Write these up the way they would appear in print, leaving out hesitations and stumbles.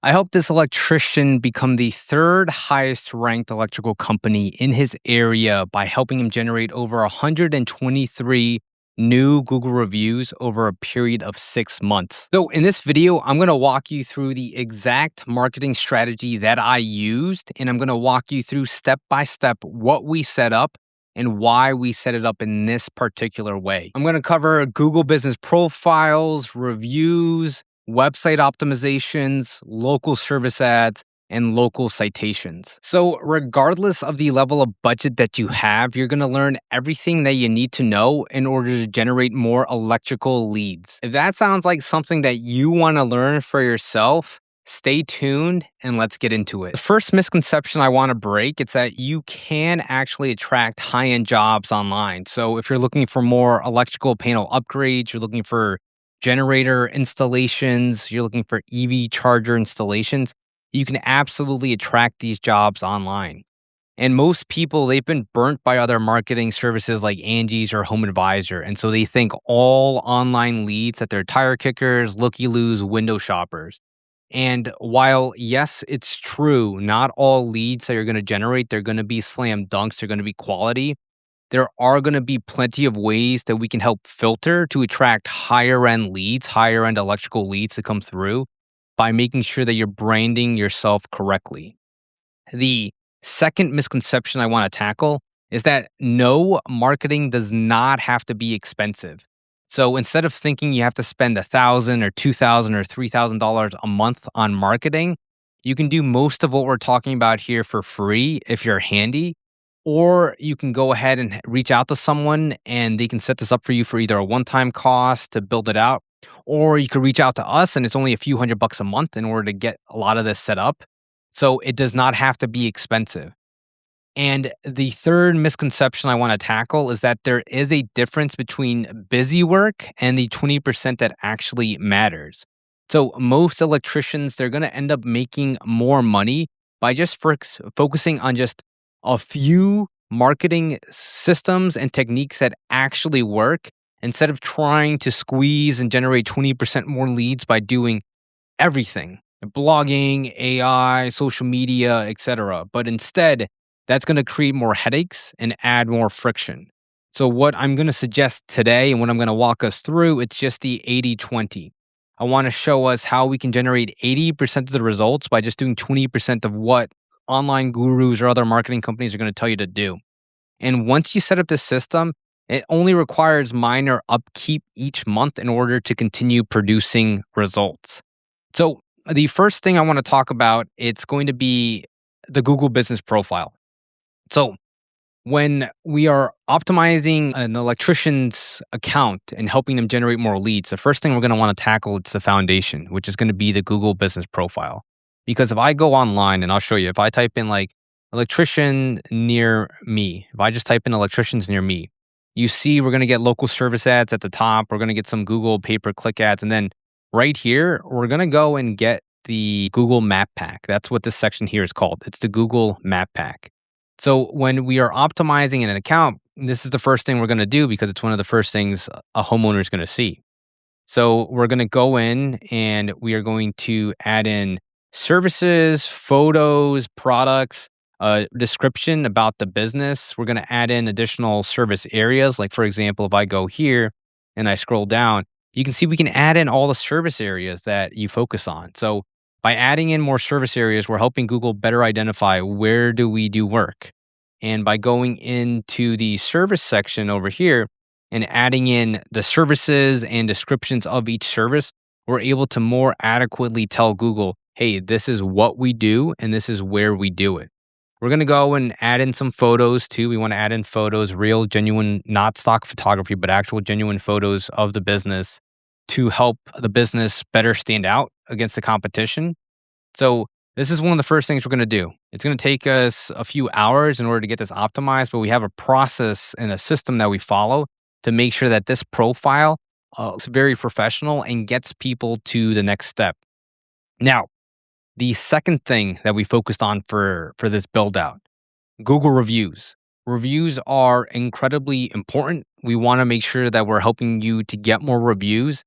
I helped this electrician become the third highest ranked electrical company in his area by helping him generate over 123 new Google reviews over a period of 6 months. So, in this video, I'm going to walk you through the exact marketing strategy that I used, and I'm going to walk you through step by step what we set up and why we set it up in this particular way. I'm going to cover Google business profiles, reviews, website optimizations, local service ads, and local citations. So, regardless of the level of budget that you have, you're going to learn everything that you need to know in order to generate more electrical leads. If that sounds like something that you want to learn for yourself, stay tuned and let's get into it. The first misconception I want to break is that you can actually attract high-end jobs online. So, if you're looking for more electrical panel upgrades, you're looking for generator installations, you're looking for EV charger installations, you can absolutely attract these jobs online. And most people, they've been burnt by other marketing services like Angie's or Home Advisor. And so they think all online leads that they're tire kickers, looky-loos, window shoppers. And while, yes, it's true, not all leads that you're going to generate, they're going to be slam dunks, they're going to be quality. There are going to be plenty of ways that we can help filter to attract higher end leads, higher end electrical leads to come through by making sure that you're branding yourself correctly. The second misconception I want to tackle is that no, marketing does not have to be expensive. So instead of thinking you have to spend $1,000 or $2,000 or $3,000 a month on marketing, you can do most of what we're talking about here for free if you're handy, or you can go ahead and reach out to someone and they can set this up for you for either a one-time cost to build it out, or you could reach out to us and it's only a few $100 a month in order to get a lot of this set up. So it does not have to be expensive. And the third misconception I want to tackle is that there is a difference between busy work and the 20% that actually matters. So most electricians, they're going to end up making more money by just focusing on just a few marketing systems and techniques that actually work instead of trying to squeeze and generate 20% more leads by doing everything, blogging, AI, social media, etc. But instead, that's going to create more headaches and add more friction. So what I'm going to suggest today and what I'm going to walk us through, it's just the 80-20. I want to show us how we can generate 80% of the results by just doing 20% of what online gurus or other marketing companies are going to tell you to do. And once you set up this system, it only requires minor upkeep each month in order to continue producing results. So the first thing I want to talk about, it's going to be the Google business profile. So when we are optimizing an electrician's account and helping them generate more leads, the first thing we're going to want to tackle is the foundation, which is going to be the Google business profile. Because if I go online and I'll show you, if I type in like electrician near me, if I just type in electricians near me, you see we're going to get local service ads at the top. We're going to get some Google pay-per-click ads. And then right here, we're going to go and get the Google Map Pack. That's what this section here is called. It's the Google Map Pack. So when we are optimizing an account, this is the first thing we're going to do because it's one of the first things a homeowner is going to see. So we're going to go in and we are going to add in services, photos, products, a description about the business. We're going to add in additional service areas. Like for example, if I go here and I scroll down, you can see we can add in all the service areas that you focus on. So by adding in more service areas, we're helping Google better identify where do we do work. And by going into the service section over here and adding in the services and descriptions of each service, we're able to more adequately tell Google, hey, this is what we do and this is where we do it. We're going to go and add in some photos too. We want to add in photos, real, genuine, not stock photography, but actual genuine photos of the business to help the business better stand out against the competition. So this is one of the first things we're going to do. It's going to take us a few hours in order to get this optimized, but we have a process and a system that we follow to make sure that this profile is very professional and gets people to the next step. Now, the second thing that we focused on for this build out, Google reviews. Reviews are incredibly important. We want to make sure that we're helping you to get more reviews.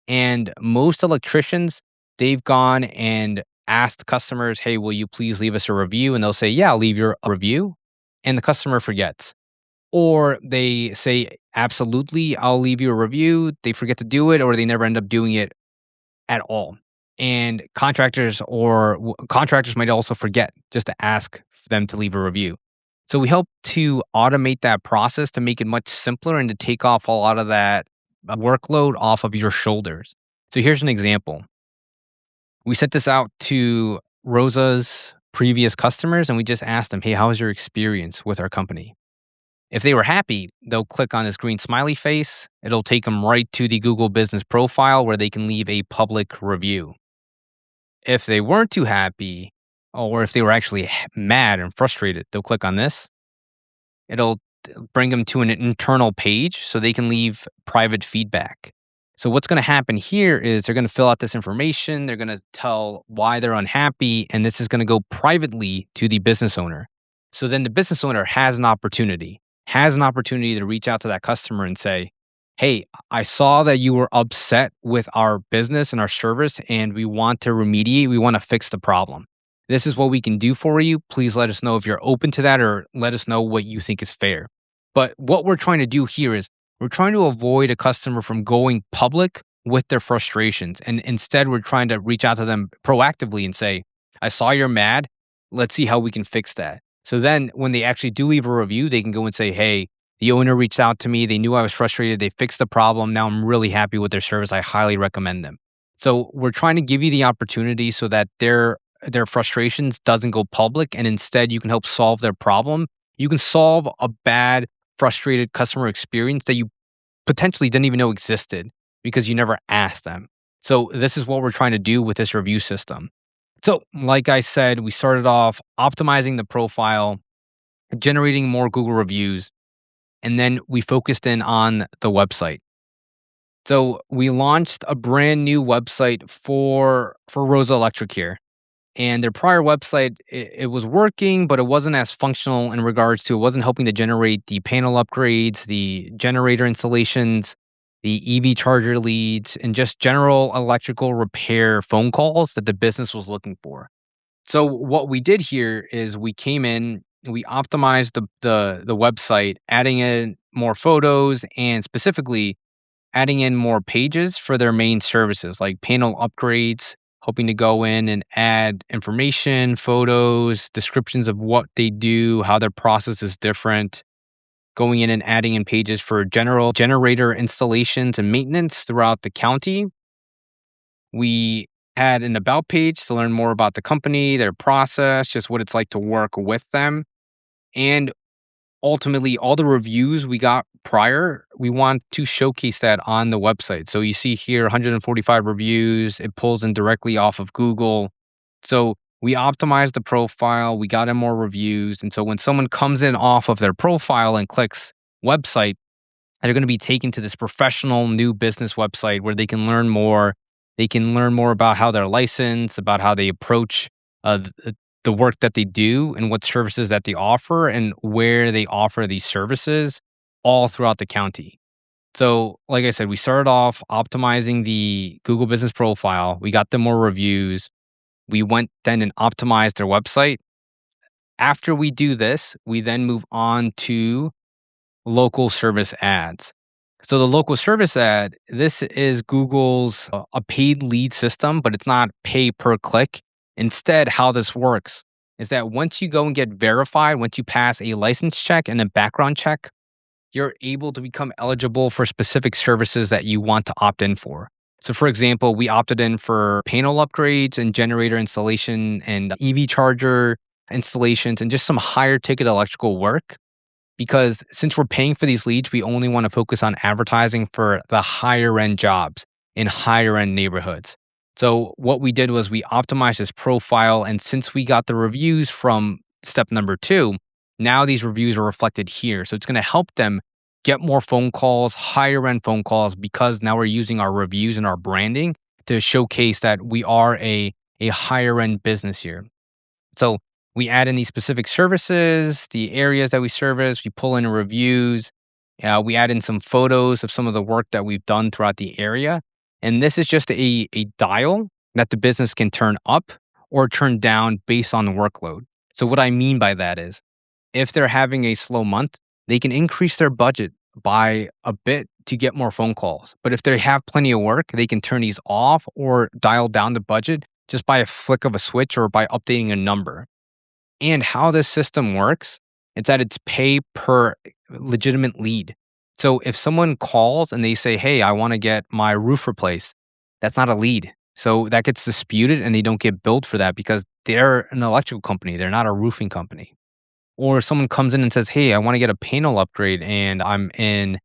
And most electricians, they've gone and ask customers, hey, will you please leave us a review? And they'll say, yeah, I'll leave your review. And the customer forgets. Or they say, absolutely, I'll leave you a review. They forget to do it, or they never end up doing it at all. And contractors might also forget just to ask for them to leave a review. So we help to automate that process to make it much simpler and to take off a lot of that workload off of your shoulders. So here's an example. We sent this out to Rosa's previous customers and we just asked them, hey, how was your experience with our company? If they were happy, they'll click on this green smiley face. It'll take them right to the Google business profile where they can leave a public review. If they weren't too happy, or if they were actually mad and frustrated, they'll click on this. It'll bring them to an internal page so they can leave private feedback. So what's going to happen here is they're going to fill out this information. They're going to tell why they're unhappy, and this is going to go privately to the business owner. So then the business owner has an opportunity to reach out to that customer and say, hey, I saw that you were upset with our business and our service, and we want to remediate. We want to fix the problem. This is what we can do for you. Please let us know if you're open to that, or let us know what you think is fair. But what we're trying to do here is we're trying to avoid a customer from going public with their frustrations. And instead, we're trying to reach out to them proactively and say, I saw you're mad. Let's see how we can fix that. So then when they actually do leave a review, they can go and say, hey, the owner reached out to me. They knew I was frustrated. They fixed the problem. Now I'm really happy with their service. I highly recommend them. So we're trying to give you the opportunity so that their frustrations doesn't go public, and instead you can help solve their problem. You can solve a bad, frustrated customer experience that you potentially didn't even know existed because you never asked them. So this is what we're trying to do with this review system. So like I said, we started off optimizing the profile, generating more Google reviews, and then we focused in on the website. So we launched a brand new website for Rosa Electric here. And their prior website, it was working, but it wasn't as functional in regards to, it wasn't helping to generate the panel upgrades, the generator installations, the EV charger leads, and just general electrical repair phone calls that the business was looking for. So what we did here is we came in, we optimized the website, adding in more photos and specifically adding in more pages for their main services like panel upgrades, hoping to go in and add information, photos, descriptions of what they do, how their process is different, going in and adding in pages for general generator installations and maintenance throughout the county. We had an about page to learn more about the company, their process, just what it's like to work with them. And ultimately, all the reviews we got prior, we want to showcase that on the website. So you see here 145 reviews. It pulls in directly off of Google. So we optimized the profile. We got in more reviews. And so when someone comes in off of their profile and clicks website, they're going to be taken to this professional new business website where they can learn more. They can learn more about how they're licensed, about how they approach the work that they do and what services that they offer and where they offer these services all throughout the county. So, like I said, we started off optimizing the Google business profile. We got them more reviews. We went then and optimized their website. After we do this, we then move on to local service ads. So the local service ad, this is Google's a paid lead system, but it's not pay per click. Instead, how this works is that once you go and get verified, once you pass a license check and a background check, you're able to become eligible for specific services that you want to opt in for. So for example, we opted in for panel upgrades and generator installation and EV charger installations and just some higher ticket electrical work. Because since we're paying for these leads, we only want to focus on advertising for the higher end jobs in higher end neighborhoods. So what we did was we optimized this profile. And since we got the reviews from step number 2, now these reviews are reflected here. So it's going to help them get more phone calls, higher end phone calls, because now we're using our reviews and our branding to showcase that we are a higher end business here. So we add in these specific services, the areas that we service, we pull in reviews, we add in some photos of some of the work that we've done throughout the area. And this is just a dial that the business can turn up or turned down based on the workload. So, what I mean by that is if they're having a slow month, they can increase their budget by a bit to get more phone calls. But if they have plenty of work, they can turn these off or dial down the budget just by a flick of a switch or by updating a number. And how this system works, it's that it's pay per legitimate lead. So if someone calls and they say, "Hey, I want to get my roof replaced," that's not a lead. So that gets disputed and they don't get billed for that because they're an electrical company, they're not a roofing company. Or if someone comes in and says, "Hey, I want to get a panel upgrade and I'm in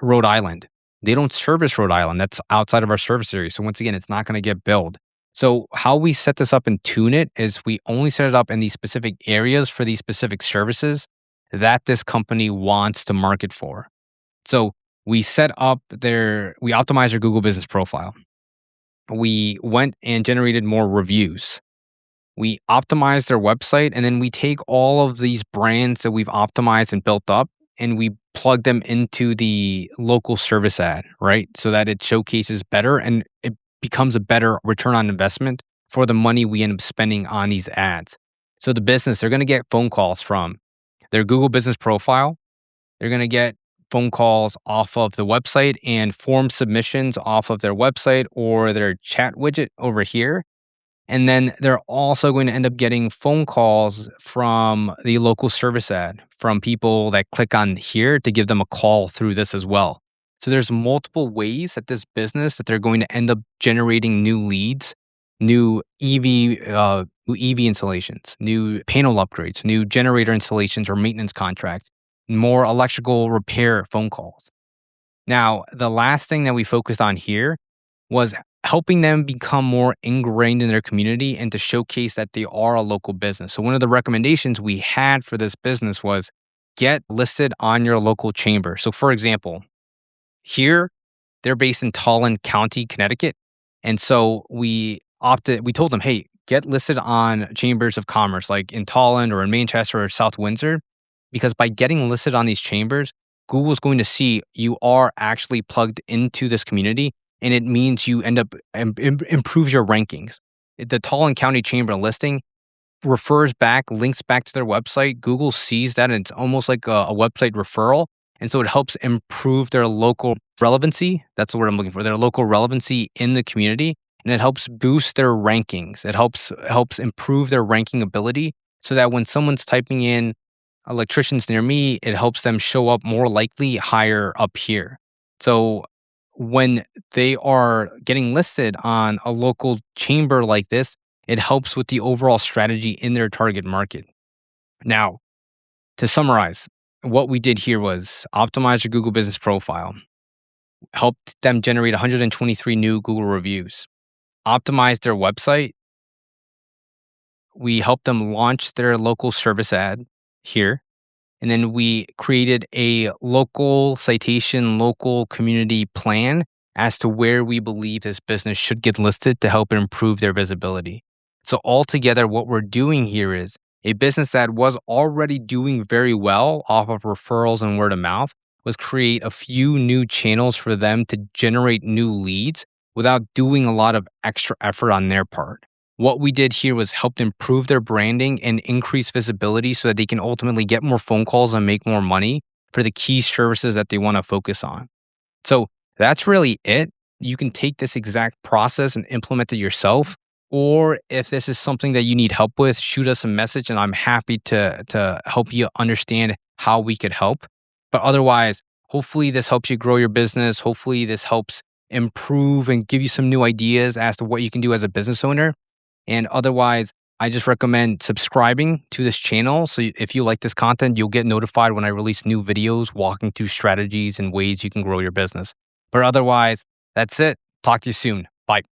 Rhode Island." They don't service Rhode Island. That's outside of our service area. So once again, it's not going to get billed. So how we set this up and tune it is we only set it up in these specific areas for these specific services that this company wants to market for. So we we optimized their Google business profile. We went and generated more reviews. We optimize their website, and then we take all of these brands that we've optimized and built up, and we plug them into the local service ad, right? So that it showcases better and it becomes a better return on investment for the money we end up spending on these ads. So the business, they're going to get phone calls from their Google business profile. They're going to get phone calls off of the website and form submissions off of their website or their chat widget over here. And then they're also going to end up getting phone calls from the local service ad from people that click on here to give them a call through this as well. So there's multiple ways that this business that they're going to end up generating new leads, new EV installations, new panel upgrades, new generator installations or maintenance contracts, more electrical repair phone calls. Now, the last thing that we focused on here was helping them become more ingrained in their community and to showcase that they are a local business. So one of the recommendations we had for this business was get listed on your local chamber. So for example, here they're based in Tolland County, Connecticut. And so we told them, "Hey, get listed on chambers of commerce like in Tolland or in Manchester or South Windsor because by getting listed on these chambers, Google's going to see you are actually plugged into this community and it means you end up improves your rankings." The Tolland County Chamber listing links back to their website. Google sees that and it's almost like a website referral. And so it helps improve their local relevancy. That's the word I'm looking for. Their local relevancy in the community. And it helps boost their rankings. It helps improve their ranking ability so that when someone's typing in electricians near me, it helps them show up more likely higher up here. So when they are getting listed on a local chamber like this, it helps with the overall strategy in their target market. Now, to summarize, what we did here was optimize your Google business profile, helped them generate 123 new Google reviews, optimize their website. We helped them launch their local service ad here. And then we created a local citation, local community plan as to where we believe this business should get listed to help improve their visibility. So altogether, what we're doing here is a business that was already doing very well off of referrals and word of mouth was create a few new channels for them to generate new leads without doing a lot of extra effort on their part. What we did here was helped improve their branding and increase visibility so that they can ultimately get more phone calls and make more money for the key services that they want to focus on. So that's really it. You can take this exact process and implement it yourself. Or if this is something that you need help with, shoot us a message and I'm happy to help you understand how we could help. But otherwise, hopefully this helps you grow your business. Hopefully this helps improve and give you some new ideas as to what you can do as a business owner. And otherwise, I just recommend subscribing to this channel. So if you like this content, you'll get notified when I release new videos walking through strategies and ways you can grow your business. But otherwise, that's it. Talk to you soon. Bye.